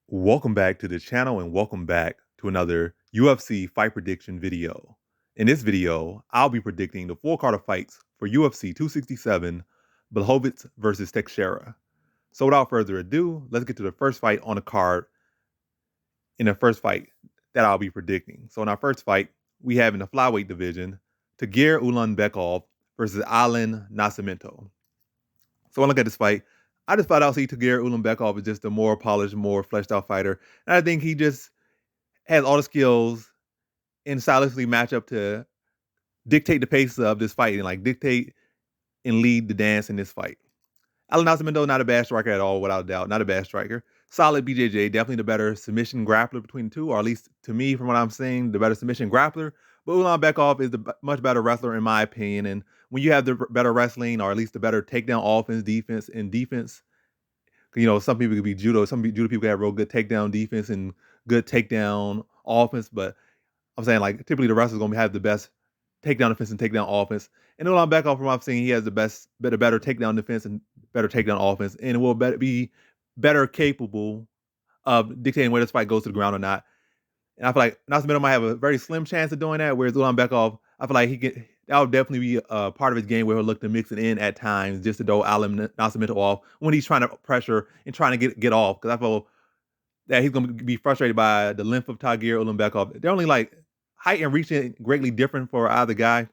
Welcome back to the channel and welcome back to another UFC fight prediction video. In this video, I'll be predicting the full card of fights for UFC 267, Blachowicz versus Teixeira. So without further ado, let's get to the first fight on the card in the first fight that I'll be predicting. So in our first fight, we have in the flyweight division, Tagir Ulanbekov versus Alan Nascimento. So when I look at this fight, I just thought I'll see Tagir Ulanbekov is just a more polished, more fleshed out fighter. And I think he just has all the skills and stylistically match up to dictate the pace of this fight and like dictate and lead the dance in this fight. Alan Nascimento, not a bad striker at all, without a doubt. Not a bad striker. Solid BJJ, definitely the better submission grappler between the two, or at least to me, from what I'm seeing, the better submission grappler. But Ulanbekov is the much better wrestler, in my opinion. And when you have the better wrestling, or at least the better takedown offense, defense, you know, some people could be judo. Some judo people have real good takedown defense and good takedown offense. But I'm saying, like, typically the wrestler's going to have the best takedown defense and takedown offense. And Ulanbekov, from what I'm seeing, he has the better takedown defense and better takedown offense, and will be better capable of dictating where this fight goes to the ground or not. And I feel like Nascimento might have a very slim chance of doing that, whereas Ulanbekov, I feel like that would definitely be a part of his game where he'll look to mix it in at times just to throw Alan Nascimento off when he's trying to pressure and trying to get off. Because I feel that he's going to be frustrated by the length of Tagir Ulanbekov. They're only like height and reach greatly different for either guy.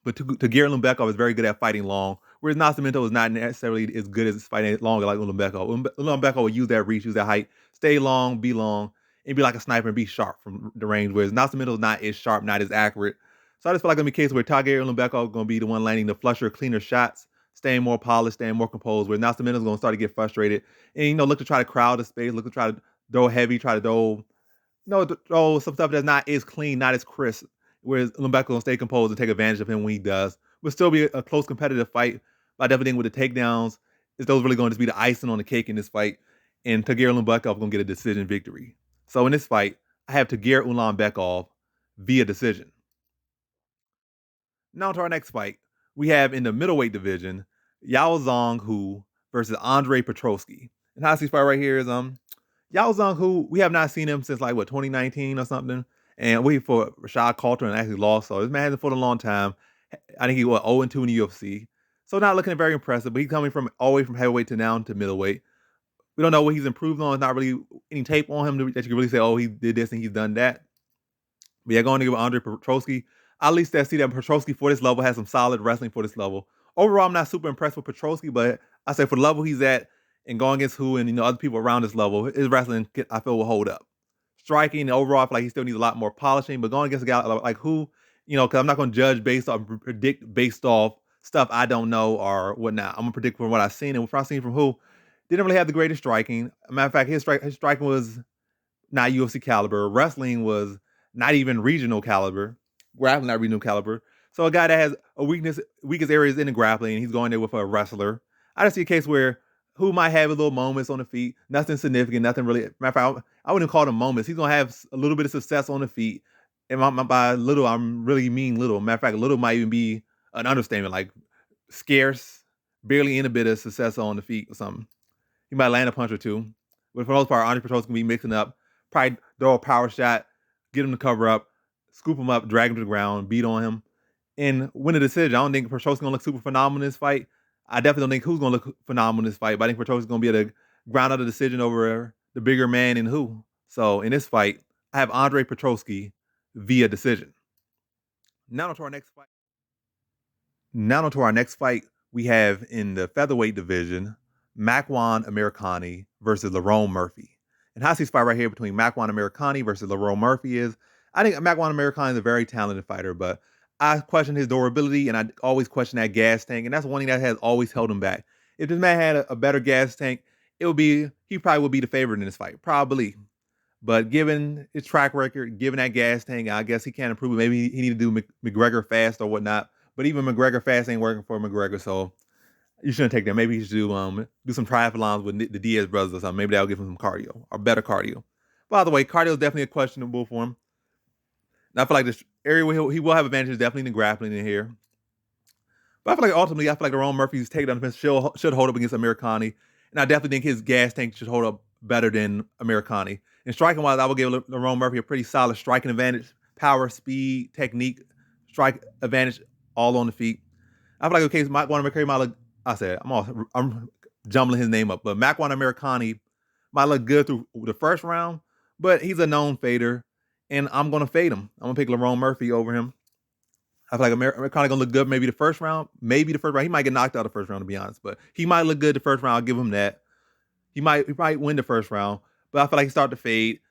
But Tagir Ulanbekov is very good at fighting long, whereas Nascimento is not necessarily as good as fighting long like Ulanbekov. Ulanbekov will use that reach, use that height, stay long, and be like a sniper and be sharp from the range, whereas Nascimento is not as sharp, not as accurate. So I just feel like it's going to be a case where Tagir Ulanbekov is going to be the one landing the flusher, cleaner shots, staying more polished, staying more composed, where Nascimento is going to start to get frustrated and, you know, look to try to crowd the space, look to try to throw heavy, try to throw some stuff that's not as clean, not as crisp, whereas Ulanbekov will stay composed and take advantage of him when he does. Will still be a close competitive fight. But I definitely think with the takedowns, those really going to just be the icing on the cake in this fight. And Tagir Ulanbekov going to get a decision victory. So in this fight, I have Tagir Ulanbekov via decision. Now to our next fight. We have in the middleweight division, Yao Zhang Hu versus Andre Petroski. And how I see this fight right here is Yao Zhang Hu, we have not seen him since like 2019 or something. And we for Rashad Coulter and actually lost. So this man hasn't fought a long time. I think he was 0-2 in the UFC. So not looking very impressive, but he's coming from all the way from heavyweight to now to middleweight. We don't know what he's improved on. There's not really any tape on him that you can really say, oh, he did this and he's done that. But yeah, going to give Andre Petroski. At least I see that Petroski for this level has some solid wrestling for this level. Overall, I'm not super impressed with Petroski, but I say for the level he's at and going against Hu and, you know, other people around this level, his wrestling, I feel, will hold up. Striking, overall, I feel like he still needs a lot more polishing, but going against a guy like Hu, you know, because I'm not going to judge predict based off stuff I don't know or whatnot. I'm going to predict from what I've seen, and what I've seen from Hu, didn't really have the greatest striking. Matter of fact, his striking was not UFC caliber. Wrestling was not even regional caliber. Grappling, not regional caliber. So a guy that has weakest areas in the grappling, and he's going there with a wrestler. I just see a case where Hu might have a little moments on the feet, nothing significant, nothing really. Matter of fact, I wouldn't call them moments. He's gonna have a little bit of success on the feet, and by little, I'm really mean little. Matter of fact, little might even be an understatement, like scarce, barely in a bit of success on the feet or something. He might land a punch or two, but for the most part, Andre Petroski can be mixing up, probably throw a power shot, get him to cover up, scoop him up, drag him to the ground, beat on him, and win a decision. I don't think Petroski's gonna look super phenomenal in this fight. I definitely don't think Who's gonna look phenomenal in this fight, but I think Petroski's gonna be able to ground out a decision over the bigger man in Who. So in this fight, I have Andre Petroski via decision. Now to our next fight. We have in the featherweight division, Makwan Amirkhani versus Lerone Murphy. And how I see this fight right here between Makwan Amirkhani versus Lerone Murphy is, I think Makwan Amirkhani is a very talented fighter, but I question his durability, and I always question that gas tank, and that's one thing that has always held him back. If this man had a better gas tank, he probably would be the favorite in this fight, probably. But given his track record, given that gas tank, I guess he can't improve it. Maybe he need to do McGregor fast or whatnot. But even McGregor fast ain't working for McGregor, so you shouldn't take that. Maybe he should do some triathlons with the Diaz brothers or something. Maybe that'll give him some cardio or better cardio. By the way, cardio is definitely a questionable for him. And I feel like this area where he will have advantages definitely in the grappling in here. But I feel like ultimately, Lerone Murphy's takedown defense should hold up against Amirkhani. And I definitely think his gas tank should hold up better than Amirkhani. And striking-wise, I would give Lerone Murphy a pretty solid striking advantage, power, speed, technique, strike advantage, all on the feet. I feel like okay, Makwan Amirkhani might look. I'm jumbling his name up, but Makwan Amirkhani might look good through the first round, but he's a known fader, and I'm gonna fade him. I'm gonna pick Lerone Murphy over him. I feel like Amirkhani gonna look good maybe the first round. Maybe the first round. He might get knocked out the first round, to be honest, but he might look good the first round. I'll give him that. He might win the first round, but I feel like he started to fade.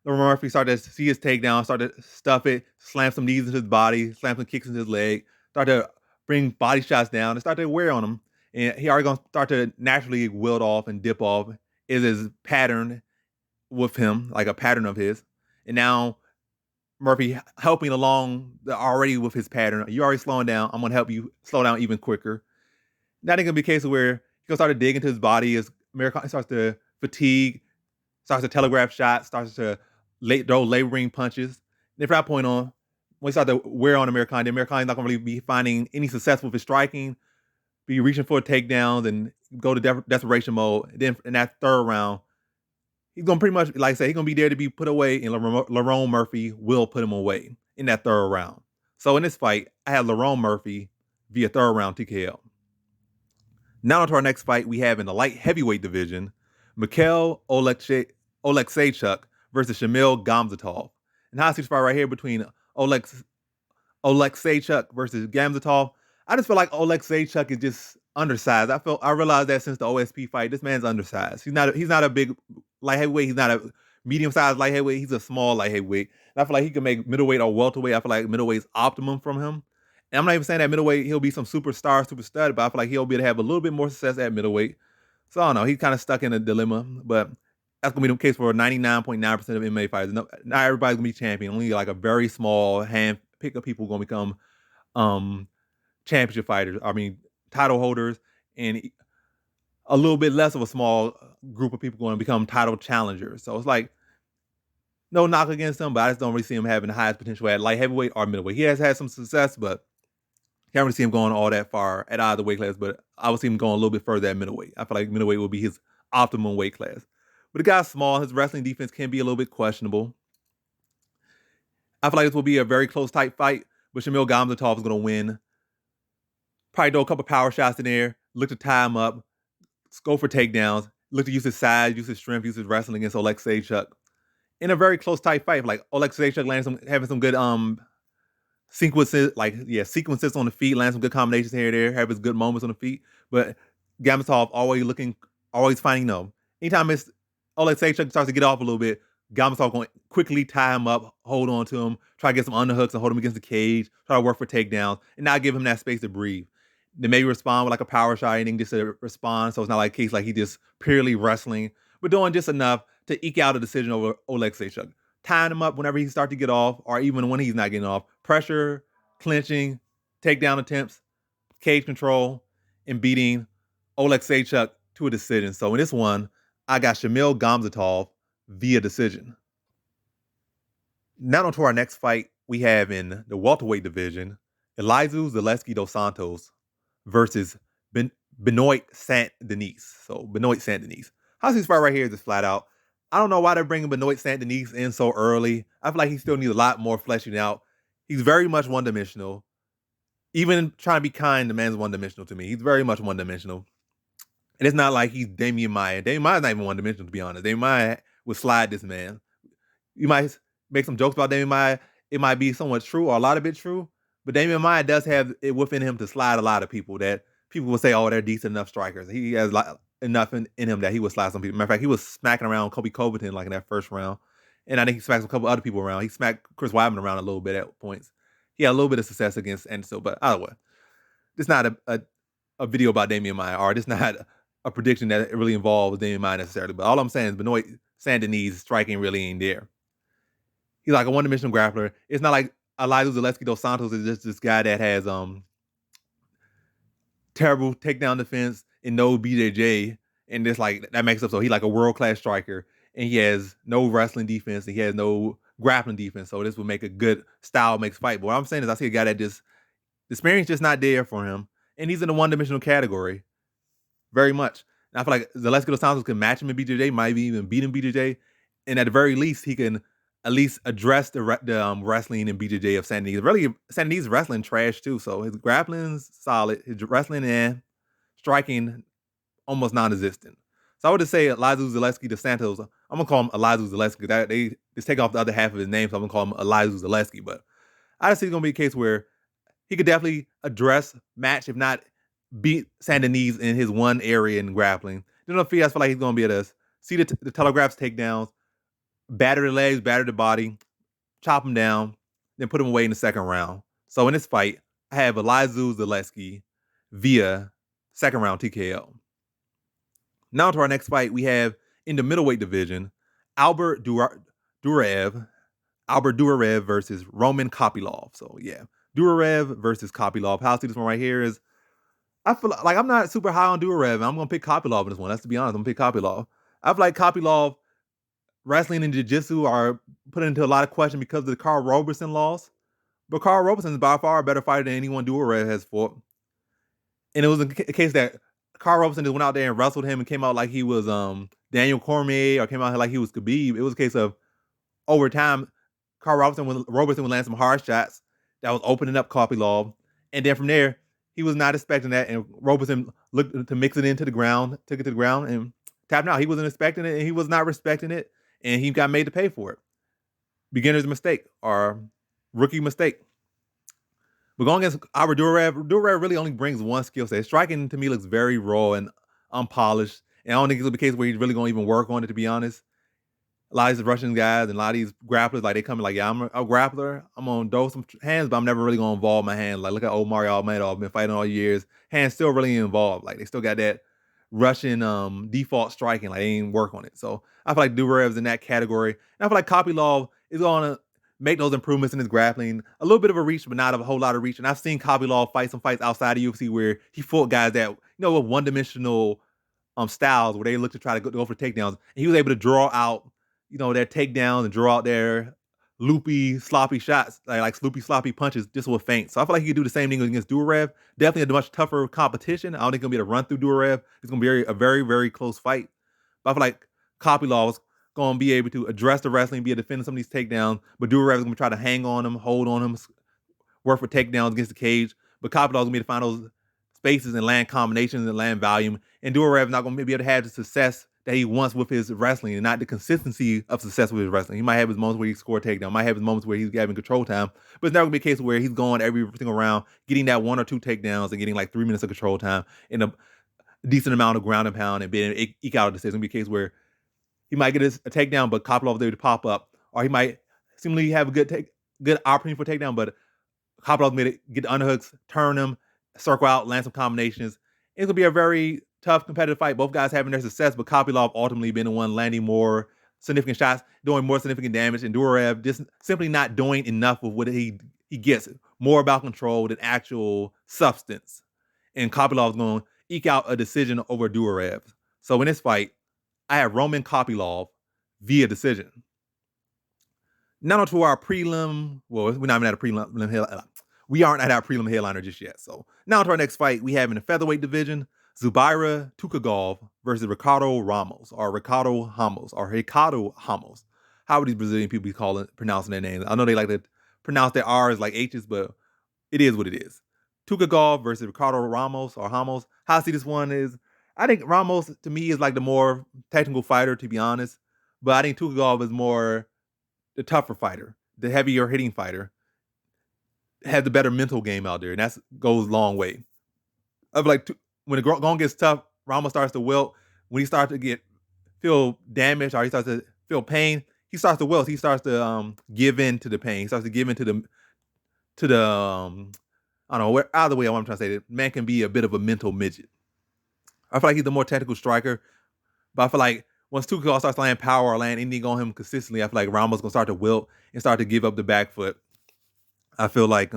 Lerone Murphy started to see his takedown, started to stuff it, slam some knees into his body, slam some kicks into his leg, started to bring body shots down, and started to wear on him. And he already gonna start to naturally wilt off and dip off. Is his pattern with him, like a pattern of his. And now Murphy helping along already with his pattern. You already slowing down. I'm gonna help you slow down even quicker. Now it's gonna be a case of where he's gonna start to dig into his body as Amirkhani starts to fatigue, starts to telegraph shots, starts to throw laboring punches. And from that point on, when he starts to wear on Amirkhani's not gonna really be finding any success with his striking, be reaching for takedowns and go to desperation mode. And then in that third round, he's gonna pretty much, like I said, he's gonna be there to be put away, and Lerone Murphy will put him away in that third round. So in this fight, I have Lerone Murphy via third round TKO. Now on to our next fight, we have in the light heavyweight division, Mikhail Oleksiejczuk versus Shamil Gamzatov. And how I see this fight right here between Oleksiejczuk versus Gamzatov. I just feel like Oleksiejczuk is just undersized. I realized that since the OSP fight, this man's undersized. He's not a big light heavyweight. He's not a medium-sized light heavyweight. He's a small light heavyweight. And I feel like he can make middleweight or welterweight. I feel like middleweight's optimum from him. And I'm not even saying that middleweight he'll be some superstar, super stud, but I feel like he'll be able to have a little bit more success at middleweight. So I don't know. He's kind of stuck in a dilemma, but that's going to be the case for 99.9% of MMA fighters. Not everybody's going to be champion. Only like a very small pick of people going to become championship fighters. I mean, title holders, and a little bit less of a small group of people going to become title challengers. So it's like, no knock against him, but I just don't really see him having the highest potential at light heavyweight or middleweight. He has had some success, but can't really see him going all that far at either weight class, but I would see him going a little bit further at middleweight. I feel like middleweight will be his optimum weight class. But the guy's small. His wrestling defense can be a little bit questionable. I feel like this will be a very close, tight fight, but Shamil Gamzatov is going to win. Probably throw a couple power shots in there, look to tie him up, go for takedowns, look to use his size, use his strength, use his wrestling against Oleksiejczuk. In a very close, tight fight, like Oleksiejczuk having some good sequences on the feet, landing some good combinations here and there, have his good moments on the feet. But Gamzatov always finding, anytime Oleksiejczuk starts to get off a little bit, Gamzatov going to quickly tie him up, hold on to him, try to get some underhooks and hold him against the cage, try to work for takedowns, and not give him that space to breathe. Then maybe respond with like a power shot, anything just to respond. So it's not like a case like he just purely wrestling, but doing just enough to eke out a decision over Oleksiejczuk. Tying him up whenever he starts to get off, or even when he's not getting off. Pressure, clinching, takedown attempts, cage control, and beating Oleksiejczuk to a decision. So in this one, I got Shamil Gamzatov via decision. Now on to our next fight we have in the welterweight division, Elizeu Zaleski dos Santos versus Benoit Saint-Denis. So Benoit Saint-Denis. How's this fight right here is just flat out. I don't know why they're bringing Benoit Saint-Denis in so early. I feel like he still needs a lot more fleshing out. He's very much one-dimensional. Even trying to be kind, the man's one-dimensional to me. He's very much one-dimensional. And it's not like he's Damian Maia. Damian Maia's not even one-dimensional, to be honest. Damian Maia would slide this man. You might make some jokes about Damian Maia. It might be somewhat true or a lot of it true. But Damian Maia does have it within him to slide a lot of people that people will say, oh, they're decent enough strikers. He has enough in him that he would slide some people. Matter of fact, he was smacking around Kobe Covington like in that first round. And I think he smacked a couple other people around. He smacked Chris Weidman around a little bit at points. He had a little bit of success against Anderson, but either way, this is not a video about Damian Maia, or this is not a prediction that really involves Damian Maia necessarily. But all I'm saying is Benoit Saint-Denis' striking really ain't there. He's like a one-dimensional grappler. It's not like Elizeu Zaleski dos Santos is just this guy that has terrible takedown defense and no BJJ, and this like that makes up so he's like a world-class striker, and he has no wrestling defense and he has no grappling defense. So this would make a good style makes fight. But what I'm saying is I see a guy that just the experience just not there for him, and he's in the one-dimensional category very much. And I feel like Zaleski dos Santos can match him in BJJ, might even beat him in BJJ. And at the very least, he can at least address the wrestling in BJJ of Sandhagen. Really, Sandhagen's wrestling trash too. So his grappling's solid. His wrestling and striking almost non-existent. So I would just say Elizu Zaleski dos Santos. I'm gonna call him Elizu Zaleski. They just take off the other half of his name, so I'm gonna call him Elizu Zaleski. But I just think it's gonna be a case where he could definitely address, match, if not beat Sandhagen in his one area in grappling. Then on the feet, I feel like he's gonna be able to see the telegraphs takedowns, batter the legs, batter the body, chop him down, then put him away in the second round. So in this fight, I have Elizu Zaleski via second round TKO. Now to our next fight, we have in the middleweight division, Albert Duraev versus Roman Kopylov. So yeah, Duraev versus Kopylov. How I see this one right here is, I feel like I'm not super high on Duraev, and I'm going to pick Kopylov in this one. That's to be honest. I'm going to pick Kopylov. I feel like Kopylov, wrestling and jiu-jitsu are put into a lot of question because of the Carl Roberson loss. But Carl Roberson is by far a better fighter than anyone Duraev has fought. And it was a case that Carl Roberson just went out there and wrestled him and came out like he was Daniel Cormier, or came out like he was Khabib. It was a case of, over time, Carl Roberson would land some hard shots that was opening up Kopylov. And then from there, he was not expecting that, and Roberson looked to mix it into the ground, took it to the ground, and tapped out. He wasn't expecting it, and he was not respecting it, and he got made to pay for it. Beginner's mistake, or rookie mistake. But going against Albert Duraev really only brings one skill set. Striking, to me, looks very raw and unpolished, and I don't think it'll be a case where he's really going to even work on it, to be honest. A lot of these Russian guys and a lot of these grapplers, like, they come in like, yeah, I'm a grappler. I'm going to throw some hands, but I'm never really going to involve my hand. Like, look at old Mario Almeida. I've been fighting all years. Hands still really involved. Like, they still got that Russian default striking. Like, they ain't work on it. So I feel like Durev's in that category. And I feel like Kopylov is going to make those improvements in his grappling. A little bit of a reach, but not a whole lot of reach. And I've seen Kopylov fight some fights outside of UFC where he fought guys that, with one-dimensional styles, where they look to try to go for takedowns. And he was able to draw out their takedowns and draw out their loopy, sloppy shots, like sloppy punches just with feints. So I feel like he could do the same thing against Duraev. Definitely a much tougher competition. I don't think he's going to be able to run through Duraev. It's going to be a very, very close fight. But I feel like Kopylov is going to be able to address the wrestling, be able to defend some of these takedowns. But Duraev is going to try to hang on him, hold on him, work for takedowns against the cage. But Kopylov is going to be able to find those spaces and land combinations and land volume. And Duraev is not going to be able to have the success that he wants with his wrestling, and not the consistency of success with his wrestling. He might have his moments where he scored a takedown, might have his moments where he's having control time, but it's never gonna be a case where he's going every single round, getting that 1 or 2 takedowns and getting like 3 minutes of control time and a decent amount of ground and pound and being able to eke out a decision. It's gonna be a case where he might get a takedown, but Kopylov is able to pop up, or he might seemingly have a good opportunity for a takedown, but Kopylov made it, get the underhooks, turn them, circle out, land some combinations. It's gonna be a very tough competitive fight. Both guys having their success, but Kopylov ultimately being the one landing more significant shots, doing more significant damage, and Duraev just simply not doing enough with what he gets. More about control than actual substance. And Kopylov's going to eke out a decision over Duraev. So in this fight, I have Roman Kopylov via decision. Now to our prelim. Well, we're not even at a prelim. We aren't at our prelim headliner just yet. So now to our next fight, we have in the featherweight division, Zubaira Tukhugov versus Ricardo Ramos. How would these Brazilian people be pronouncing their names? I know they like to pronounce their R's like H's, but it is what it is. Tukhugov versus Ricardo Ramos, or Ramos. How I see this one is, I think Ramos, to me, is like the more technical fighter, to be honest. But I think Tukhugov is more the tougher fighter, the heavier hitting fighter. Has the better mental game out there, and that goes a long way. I feel like when the going gets tough, Ramos starts to wilt. When he starts to feel damaged, or he starts to feel pain, he starts to wilt. He starts to give in to the pain. He starts to give in to the I don't know, either way, what I'm trying to say, that man can be a bit of a mental midget. I feel like he's the more technical striker, but I feel like once Tukhugov starts to land power or land anything on him consistently, I feel like Ramos gonna start to wilt and start to give up the back foot. I feel like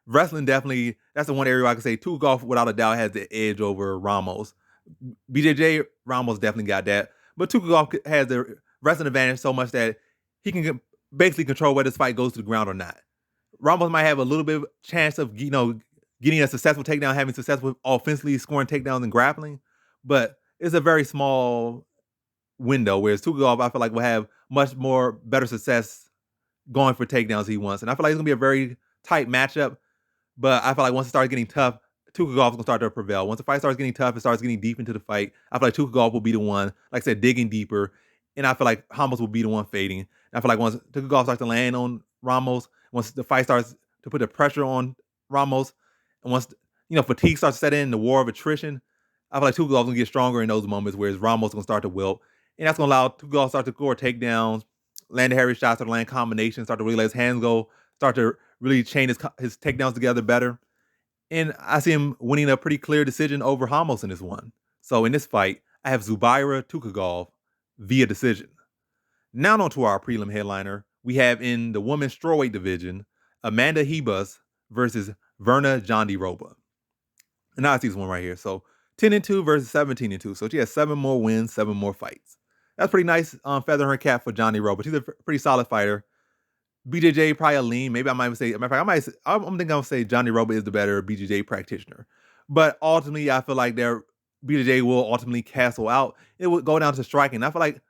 wrestling definitely, that's the one area where I can say Tukhugov without a doubt has the edge over Ramos. BJJ, Ramos definitely got that. But Tukhugov has the wrestling advantage so much that he can basically control whether this fight goes to the ground or not. Ramos might have a little bit of chance of, getting a successful takedown, having success with offensively scoring takedowns and grappling. But it's a very small window, whereas Tukhugov, I feel like, will have much more better success going for takedowns he wants. And I feel like it's going to be a very tight matchup, but I feel like once it starts getting tough, Tukhugov is going to start to prevail. Once the fight starts getting tough, it starts getting deep into the fight, I feel like Tukhugov will be the one, like I said, digging deeper, and I feel like Ramos will be the one fading. And I feel like once Tukhugov starts to land on Ramos, once the fight starts to put the pressure on Ramos, and once fatigue starts to set in, the war of attrition, I feel like Tukhugov is going to get stronger in those moments, whereas Ramos is going to start to wilt. And that's going to allow Tukhugov to start to score takedowns, land the heavy shots, or land combinations, start to really let his hands go, start to really chain his takedowns together better. And I see him winning a pretty clear decision over Ramos in this one. So in this fight, I have Zubaira Tukhugov via decision. Now on to our prelim headliner. We have in the women's strawweight division, Amanda Ribas versus Verna Jandiroba. And now I see this one right here. So 10-2 versus 17-2. So she has 7 more wins, 7 more fights. That's pretty nice feather in her cap for Jandiroba. She's a pretty solid fighter. BJJ probably a lean. Maybe I might even say, I'm thinking I'm going to say Jandiroba is the better BJJ practitioner. But ultimately, I feel like their BJJ will ultimately cancel out. It would go down to striking. I feel like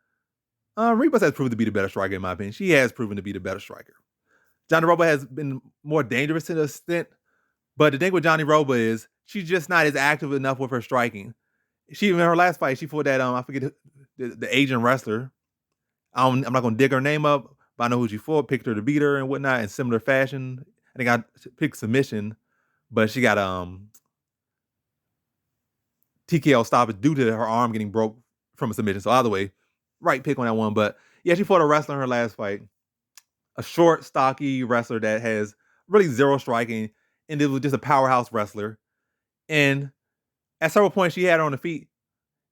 Ribas has proven to be the better striker, in my opinion. She has proven to be the better striker. Jandiroba has been more dangerous to an extent. But the thing with Jandiroba is she's just not as active enough with her striking. She, in her last fight, she fought that, I forget the Asian wrestler. I'm not going to dig her name up, but I know who she fought, picked her to beat her and whatnot in similar fashion. I think I picked submission, but she got TKO stoppage due to her arm getting broke from a submission. So either way, right pick on that one. But yeah, she fought a wrestler in her last fight. A short, stocky wrestler that has really zero striking, and it was just a powerhouse wrestler. And at several points, she had her on the feet,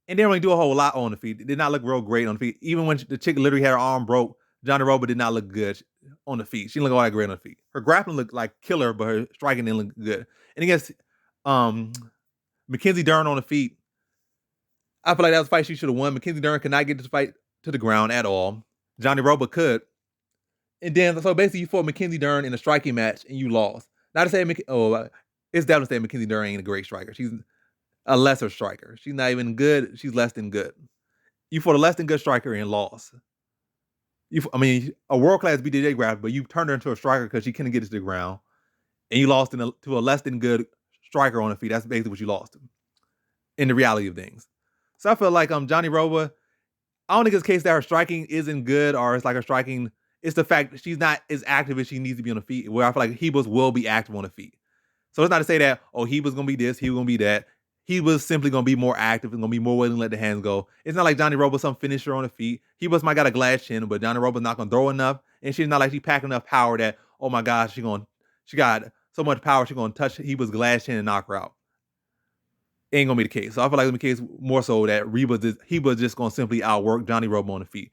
and didn't really do a whole lot on the feet. It did not look real great on the feet. Even when the chick literally had her arm broke, Jandiroba did not look good on the feet. She didn't look all that great on the feet. Her grappling looked like killer, but her striking didn't look good. And against Mackenzie Dern on the feet, I feel like that was a fight she should have won. Mackenzie Dern could not get this fight to the ground at all. Jandiroba could. And then, so basically, you fought Mackenzie Dern in a striking match, and you lost. Not to say, it's definitely saying Mackenzie Dern ain't a great striker. She's a lesser striker. She's not even good. She's less than good. You fought a less than good striker and lost. A world-class BJJ grappler, but you turned her into a striker because she couldn't get it to the ground. And you lost to a less than good striker on the feet. That's basically what you lost in the reality of things. So I feel like Jandiroba, I don't think it's the case that her striking isn't good, or it's like her striking, it's the fact that she's not as active as she needs to be on the feet, where I feel like Ribas will be active on the feet. So it's not to say that, Ribas going to be this, he was going to be that. He was simply going to be more active and going to be more willing to let the hands go. It's not like Jandiroba some finisher on the feet. Ribas might got a glass chin, but Jandiroba's not going to throw enough. And she's not like she packed enough power that, oh my gosh, she got so much power she's going to touch Ribas' glass chin and knock her out. Ain't going to be the case. So I feel like it's the case more so that Ribas just going to simply outwork Jandiroba on the feet.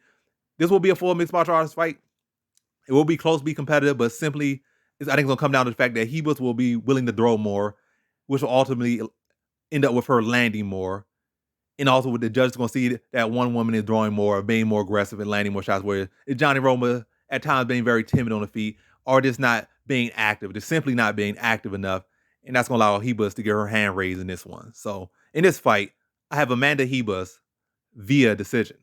This will be a full mixed martial arts fight. It will be close, be competitive, but simply, I think it's going to come down to the fact that Ribas will be willing to throw more, which will ultimately end up with her landing more. And also with the judges going to see that one woman is throwing more, being more aggressive and landing more shots, where Jandiroba at times being very timid on the feet, or just not being active, just simply not being active enough. And that's going to allow Ribas to get her hand raised in this one. So in this fight, I have Amanda Ribas via decision.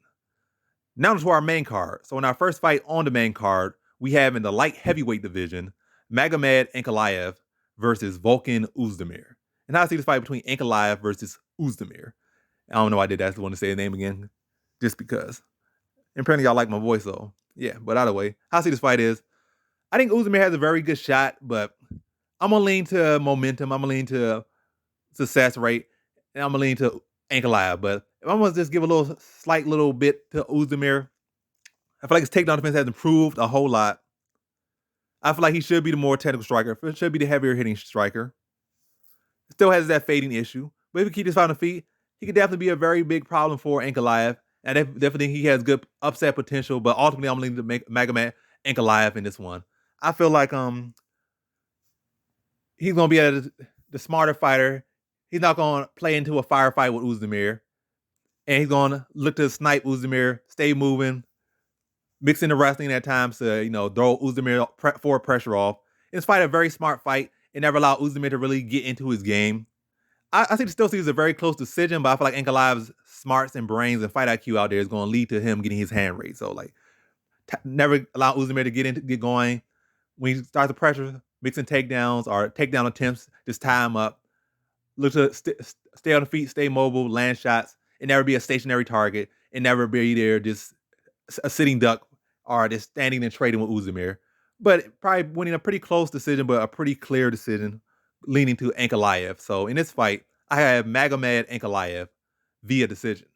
Now to our main card. So in our first fight on the main card, we have in the light heavyweight division, Magomed Ankalaev versus Volkan Oezdemir. And I see this fight between Ankalaev versus Oezdemir. I don't know why I did that. I just want to say the name again, just because. And apparently y'all like my voice, though. Yeah, but either way, how I see this fight is, I think Oezdemir has a very good shot, but I'm going to lean to momentum. I'm going to lean to success rate, and I'm going to lean to Ankalaev. But if I'm going to just give a slight little bit to Oezdemir, I feel like his takedown defense has improved a whole lot. I feel like he should be the more technical striker. He should be the heavier hitting striker. Still has that fading issue. But if he keeps this fight on the feet, he could definitely be a very big problem for Ankalaev. And I definitely think he has good upset potential. But ultimately, I'm leaning to Magomed Ankalaev in this one. I feel like he's going to be the smarter fighter. He's not going to play into a firefight with Oezdemir. And he's going to look to snipe Oezdemir, stay moving, mixing the wrestling at times to, throw Oezdemir forward pressure off. This fight a very smart fight. It never allowed Oezdemir to really get into his game. I still see it as a very close decision, but I feel like Ankalaev's smarts and brains and fight IQ out there is going to lead to him getting his hand raised. So like, never allow Oezdemir to get going. When he starts the pressure, mixing takedowns or takedown attempts, just tie him up. Look to stay on the feet, stay mobile, land shots, and never be a stationary target, and never be there just a sitting duck or just standing and trading with Oezdemir. But probably winning a pretty close decision, but a pretty clear decision, leaning to Ankalaev. So in this fight, I have Magomed Ankalaev via decision.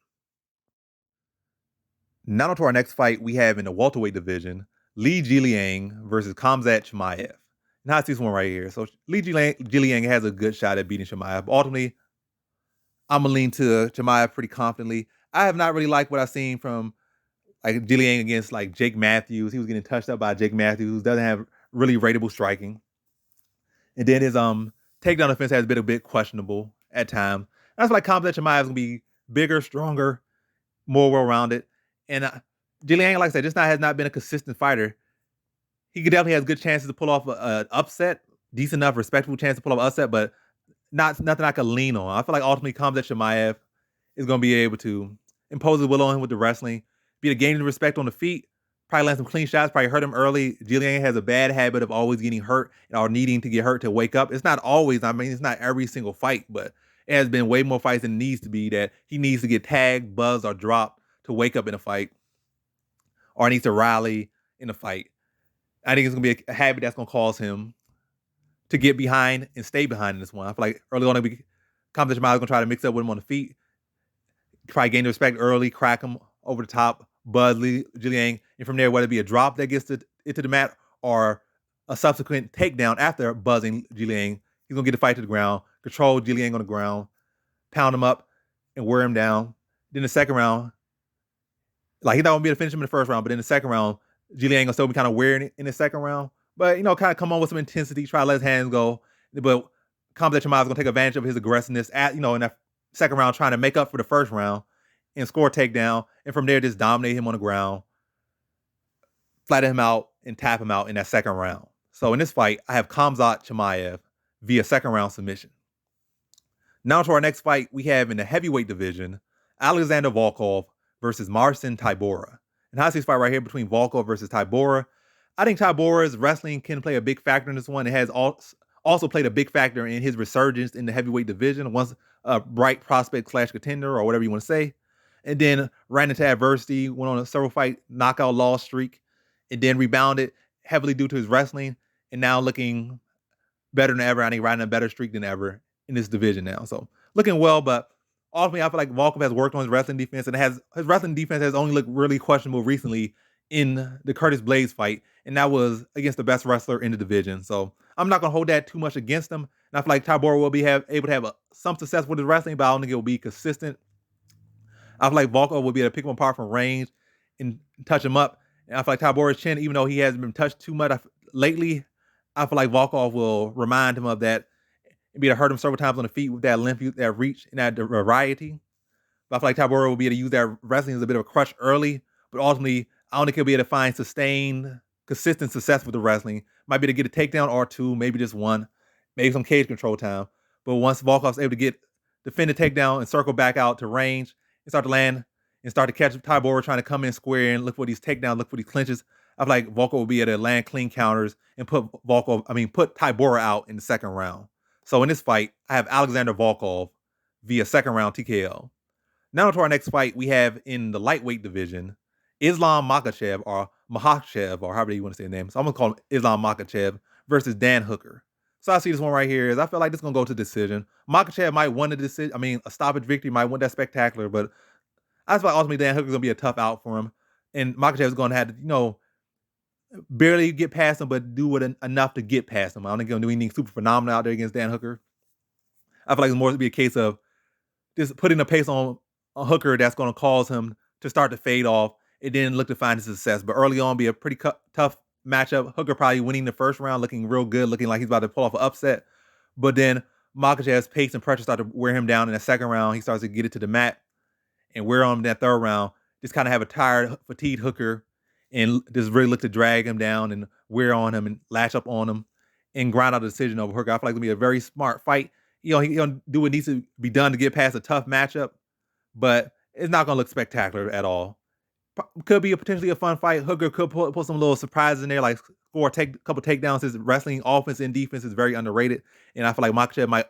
Now to our next fight, we have in the welterweight division, Li Jingliang versus Khamzat Chamaev. Now I see this one right here. So Li Jingliang has a good shot at beating Chamaev. Ultimately, I'm gonna lean to Chamaev pretty confidently. I have not really liked what I've seen from like Jingliang against like Jake Matthews. He was getting touched up by Jake Matthews, who doesn't have really rateable striking. And then his takedown defense has been a bit questionable at times. That's why Khamzat Chamaev is gonna be bigger, stronger, more well-rounded. And Jingliang, like I said, has not been a consistent fighter. He definitely has good chances to pull off an upset, decent enough, respectable chance to pull off an upset, but nothing I could lean on. I feel like ultimately Khamzat Chamaev is going to be able to impose his will on him with the wrestling, be able to gain the respect on the feet, probably land some clean shots, probably hurt him early. Jingliang has a bad habit of always getting hurt or needing to get hurt to wake up. It's not always, I mean, it's not every single fight, but it has been way more fights than it needs to be that he needs to get tagged, buzzed, or dropped to wake up in a fight, or needs to rally in a fight. I think it's going to be a habit that's going to cause him to get behind and stay behind in this one. I feel like early on, Khamzat Chamaev is going to try to mix up with him on the feet, try to gain the respect early, crack him over the top, buzz Jingliang, and from there, whether it be a drop that gets it to the mat or a subsequent takedown after buzzing Jingliang, he's going to get the fight to the ground, control Jingliang on the ground, pound him up, and wear him down. Then the second round, like he's not going to be able to finish him in the first round, but in the second round, Jingliang will still be kind of wearing in the second round. But, kind of come on with some intensity, try to let his hands go. But Khamzat Chamaev is going to take advantage of his aggressiveness in that second round, trying to make up for the first round and score a takedown. And from there, just dominate him on the ground, flatten him out, and tap him out in that second round. So in this fight, I have Khamzat Chamaev via second round submission. Now to our next fight, we have in the heavyweight division, Alexander Volkov versus Marcin Tybura. And how's this fight right here between Volkov versus Tybura? I think Tybura's wrestling can play a big factor in this one. It has also played a big factor in his resurgence in the heavyweight division, once a bright prospect / contender or whatever you want to say. And then ran into adversity, went on a several fight knockout loss streak, and then rebounded heavily due to his wrestling, and now looking better than ever. I think riding a better streak than ever in this division now. So looking well, but ultimately, I feel like Volkov has worked on his wrestling defense, and his wrestling defense has only looked really questionable recently in the Curtis Blaydes fight, and that was against the best wrestler in the division. So I'm not going to hold that too much against him. And I feel like Tybura will be able to have some success with his wrestling, but I don't think it will be consistent. I feel like Volkov will be able to pick him apart from range and touch him up. And I feel like Tybura's chin, even though he hasn't been touched too much lately, I feel like Volkov will remind him of that and be able to hurt him several times on the feet with that length, that reach, and that variety. But I feel like Tybura will be able to use that wrestling as a bit of a crutch early, but ultimately, I don't think he'll be able to find sustained, consistent success with the wrestling. Might be able to get a takedown or two, maybe just one, maybe some cage control time. But once Volkov's able to defend the takedown and circle back out to range and start to land and start to catch Tybura trying to come in square and look for these takedowns, look for these clinches, I feel like Volkov will be able to land clean counters and put Tybura out in the second round. So in this fight, I have Alexander Volkov via second round TKO. Now to our next fight, we have in the lightweight division, Islam Makhachev, or however you want to say the name. So I'm going to call him Islam Makhachev versus Dan Hooker. So I see this one right here. I feel like this is going to go to decision. Makhachev might win the decision. I mean, a stoppage victory might win that spectacular, but I feel like ultimately Dan Hooker's going to be a tough out for him. And Makhachev is going to have to, barely get past him, but do enough to get past him. I don't think he's going to do anything super phenomenal out there against Dan Hooker. I feel like it's more to be a case of just putting a pace on Hooker that's going to cause him to start to fade off. It didn't look to find his success, but early on be a pretty tough matchup. Hooker probably winning the first round, looking real good, looking like he's about to pull off an upset. But then Makhachev's pace and pressure start to wear him down in the second round. He starts to get it to the mat and wear on him in that third round. Just kind of have a tired, fatigued Hooker and just really look to drag him down and wear on him and latch up on him and grind out a decision over Hooker. I feel like it's going to be a very smart fight. He'll do what needs to be done to get past a tough matchup, but it's not going to look spectacular at all. Could be potentially a fun fight. Hooker could put some little surprises in there, like score a couple takedowns. His wrestling offense and defense is very underrated, and I feel like Makhachev might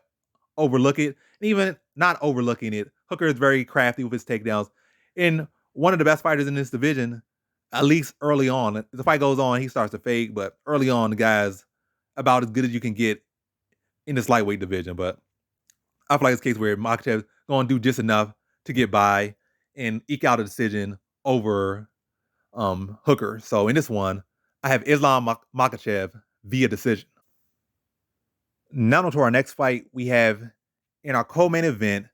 overlook it. And even not overlooking it, Hooker is very crafty with his takedowns. And one of the best fighters in this division, at least early on. As the fight goes on, he starts to fade, but early on, the guy's about as good as you can get in this lightweight division. But I feel like it's a case where Makhachev going to do just enough to get by and eke out a decision over Hooker. So in this one, I have Islam Makhachev via decision. Now on to our next fight. We have in our co-main event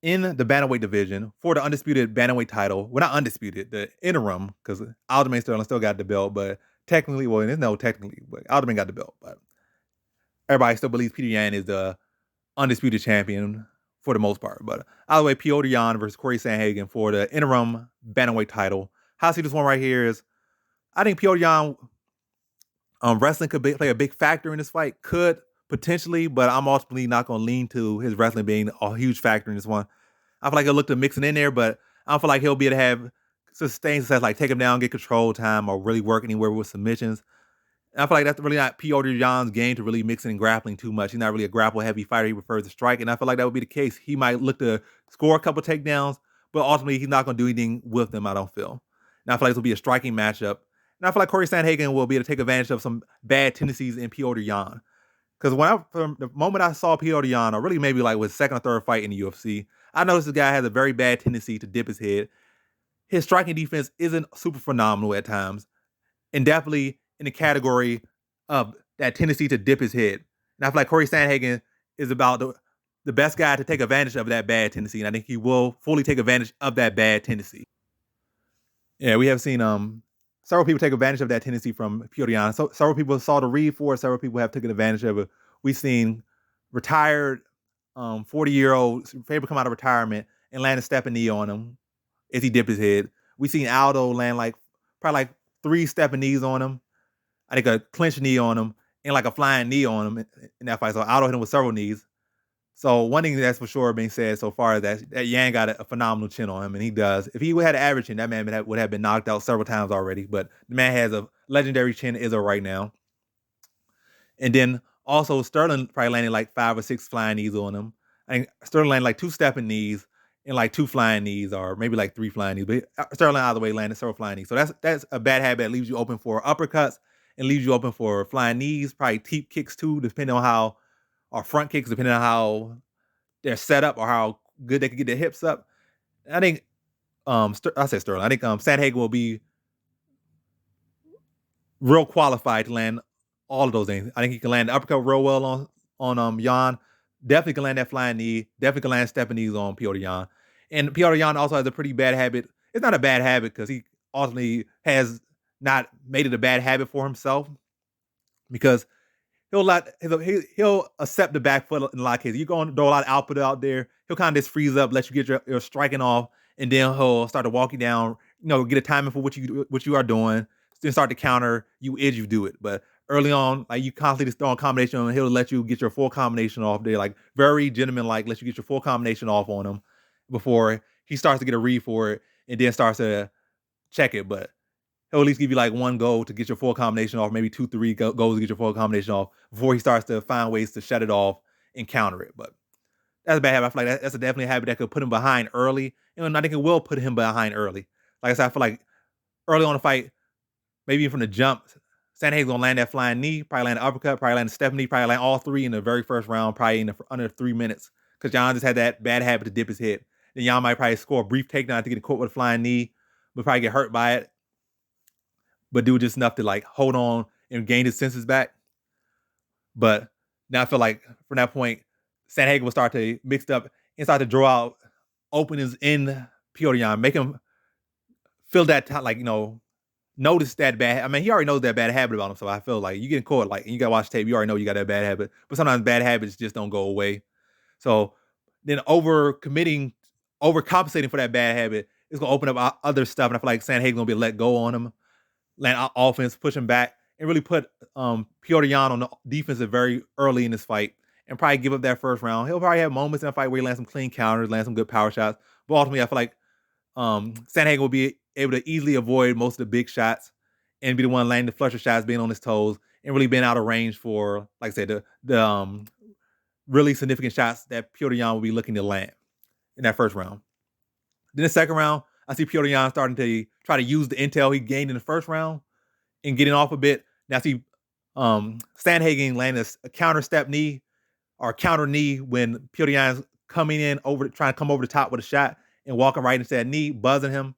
in the bantamweight division for the undisputed bantamweight title. Well, not undisputed, the interim, because Aljamain Sterling still got the belt, but technically, well, there's no technically, but Aljamain got the belt. But everybody still believes Petr Yan is the undisputed champion for the most part. But either way, Petr Yan versus Corey Sandhagen for the interim bantamweight title. How I see this one right here is, I think Petr Yan wrestling could play a big factor in this fight. Could potentially, but I'm ultimately not going to lean to his wrestling being a huge factor in this one. I feel like he'll look to mix it in there, but I don't feel like he'll be able to have sustained success, like take him down, get control time, or really work anywhere with submissions. And I feel like that's really not Petr Yan's game to really mix in and grappling too much. He's not really a grapple-heavy fighter. He prefers to strike, and I feel like that would be the case. He might look to score a couple takedowns, but ultimately he's not going to do anything with them, I don't feel. And I feel like this will be a striking matchup. And I feel like Corey Sandhagen will be able to take advantage of some bad tendencies in Petr Yan. Because from the moment I saw Petr Yan, or really maybe like with second or third fight in the UFC, I noticed this guy has a very bad tendency to dip his head. His striking defense isn't super phenomenal at times, and definitely in the category of that tendency to dip his head. And I feel like Corey Sandhagen is about the best guy to take advantage of that bad tendency, and I think he will fully take advantage of that bad tendency. Yeah, we have seen several people take advantage of that tendency from Petr Yan. So several people saw the read for it. Several people have taken advantage of it. We've seen retired 40-year-old favorite come out of retirement and land a stepping knee on him as he dipped his head. We've seen Aldo land probably 3 stepping knees on him. I think a clinch knee on him and like a flying knee on him in that fight. So Aldo hit him with several knees. So one thing that's for sure being said so far is that Yang got a phenomenal chin on him, and he does. If he had an average chin, that man would have been knocked out several times already. But the man has a legendary chin as of right now. And then also Sterling probably landed like 5 or 6 flying knees on him. I think Sterling landed like 2 stepping knees and like 2 flying knees, or maybe like 3 flying knees. But Sterling either way landed several flying knees. So that's a bad habit that leaves you open for uppercuts and leaves you open for flying knees, probably teep kicks too, depending on how, or front kicks, depending on how they're set up or how good they can get their hips up. I think, I say Sterling, I think Sandhagen will be real qualified to land all of those things. I think he can land the uppercut real well on Yan. Definitely can land that flying knee. Definitely can land stepping knees on Petr Yan. And Petr Yan also has a pretty bad habit. It's not a bad habit because he ultimately has not made it a bad habit for himself, because he'll accept the back foot in a lot of cases. You're going to throw a lot of output out there. He'll kind of just freeze up, let you get your striking off, and then he'll start to walk you down, get a timing for what you are doing, then start to counter you as you do it. But early on, like you constantly just throw a combination on him, he'll let you get your full combination off there, like very gentleman-like, let you get your full combination off on him before he starts to get a read for it and then starts to check it. But he'll at least give you like 1 go to get your full combination off, maybe 2, 3 goes to get your full combination off before he starts to find ways to shut it off and counter it. But that's a bad habit. I feel like that's definitely a habit that could put him behind early. And I think it will put him behind early. Like I said, I feel like early on the fight, maybe from the jump, Sandhagen's going to land that flying knee, probably land an uppercut, probably land a step knee, probably land all 3 in the very first round, probably under 3 minutes. Because Yan just had that bad habit to dip his head. Then Yan might probably score a brief takedown to get caught with a flying knee, but probably get hurt by it, but do just enough to like hold on and gain his senses back. But now I feel like from that point, Sandhagen will start to mix up and start to draw out openings in Petr Yan, make him feel that notice that bad. I mean, he already knows that bad habit about him. So I feel like you getting caught, and you got to watch tape. You already know you got that bad habit, but sometimes bad habits just don't go away. So then overcompensating for that bad habit is going to open up other stuff. And I feel like Sandhagen's going to be let go on him, land offense, push him back, and really put Petr Yan on the defensive very early in this fight and probably give up that first round. He'll probably have moments in the fight where he lands some clean counters, lands some good power shots. But ultimately, I feel like Sandhagen will be able to easily avoid most of the big shots and be the one landing the flusher shots, being on his toes, and really being out of range for, like I said, the really significant shots that Petr Yan will be looking to land in that first round. Then the second round, I see Petr Yan starting to try to use the intel he gained in the first round and getting off a bit. Now I see Sandhagen landing a counter step knee or counter knee when Petr Yan's coming in over, trying to come over the top with a shot and walking right into that knee, buzzing him,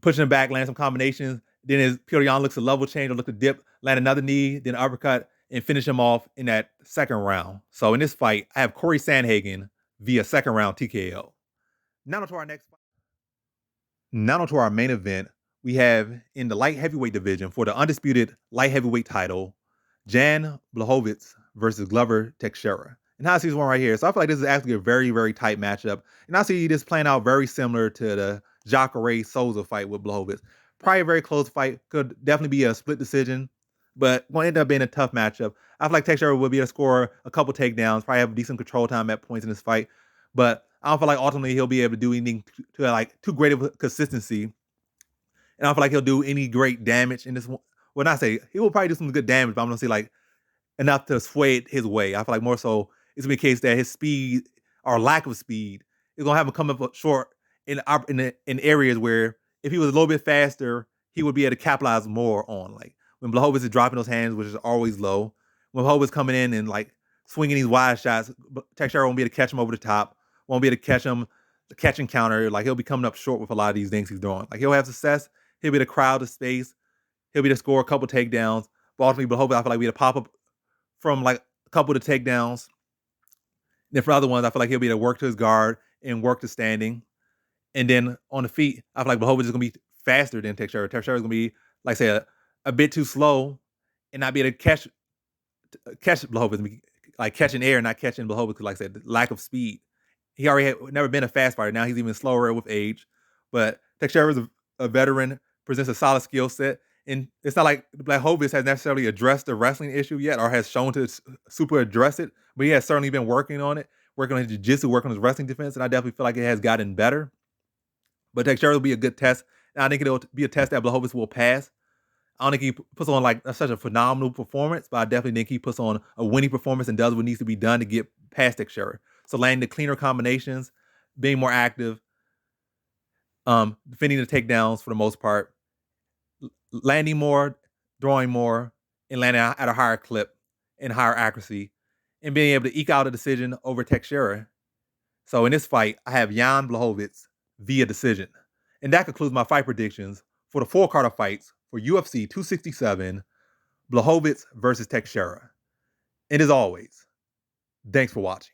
pushing him back, landing some combinations. Then as Petr Yan looks to level change or look to dip, land another knee, then uppercut, and finish him off in that second round. So in this fight, I have Corey Sandhagen via second round TKO. Now to our next fight. Now to our main event. We have in the light heavyweight division for the undisputed light heavyweight title, Jan Blachowicz versus Glover Teixeira. And I see this one right here. So I feel like this is actually a very, very tight matchup. And I see this playing out very similar to the Jacare Souza fight with Blachowicz. Probably a very close fight. Could definitely be a split decision, but going to end up being a tough matchup. I feel like Teixeira will be able to score a couple takedowns, probably have decent control time at points in this fight. But I don't feel like ultimately he'll be able to do anything to like too great of a consistency. And I don't feel like he'll do any great damage in this one. Well, not say he will probably do some good damage, but I'm gonna say like enough to sway it his way. I feel like more so it's gonna be a case that his speed or lack of speed is gonna have him come up short in areas where if he was a little bit faster, he would be able to capitalize more on. Like when Blachowicz is dropping those hands, which is always low. When Blachowicz is coming in and like swinging these wide shots, Teixeira won't be able to catch him over the top. Won't be able to catch him, the catch and counter. Like he'll be coming up short with a lot of these things he's doing. Like he'll have success. He'll be able to crowd the space. He'll be able to score a couple takedowns. But ultimately, Blachowicz, I feel like we had to pop up from like a couple of the takedowns. Then for other ones, I feel like he'll be able to work to his guard and work the standing. And then on the feet, I feel like Blachowicz is going to be faster than Teixeira. Teixeira is going to be, like I say, a bit too slow and not be able to catch Blachowicz, like catching air, not catching Blachowicz, because like I said, lack of speed. He already had never been a fast fighter. Now he's even slower with age. But Teixeira is a veteran, presents a solid skill set. And it's not like Blachowicz has necessarily addressed the wrestling issue yet or has shown to super address it, but he has certainly been working on it, working on his jiu-jitsu, working on his wrestling defense, and I definitely feel like it has gotten better. But Teixeira will be a good test, and I think it'll be a test that Blachowicz will pass. I don't think he puts on like such a phenomenal performance, but I definitely think he puts on a winning performance and does what needs to be done to get past Teixeira. So landing the cleaner combinations, being more active, defending the takedowns for the most part, landing more, throwing more, and landing at a higher clip and higher accuracy, and being able to eke out a decision over Teixeira. So in this fight, I have Jan Blachowicz via decision. And that concludes my fight predictions for the full card of fights for UFC 267, Blachowicz versus Teixeira. And as always, thanks for watching.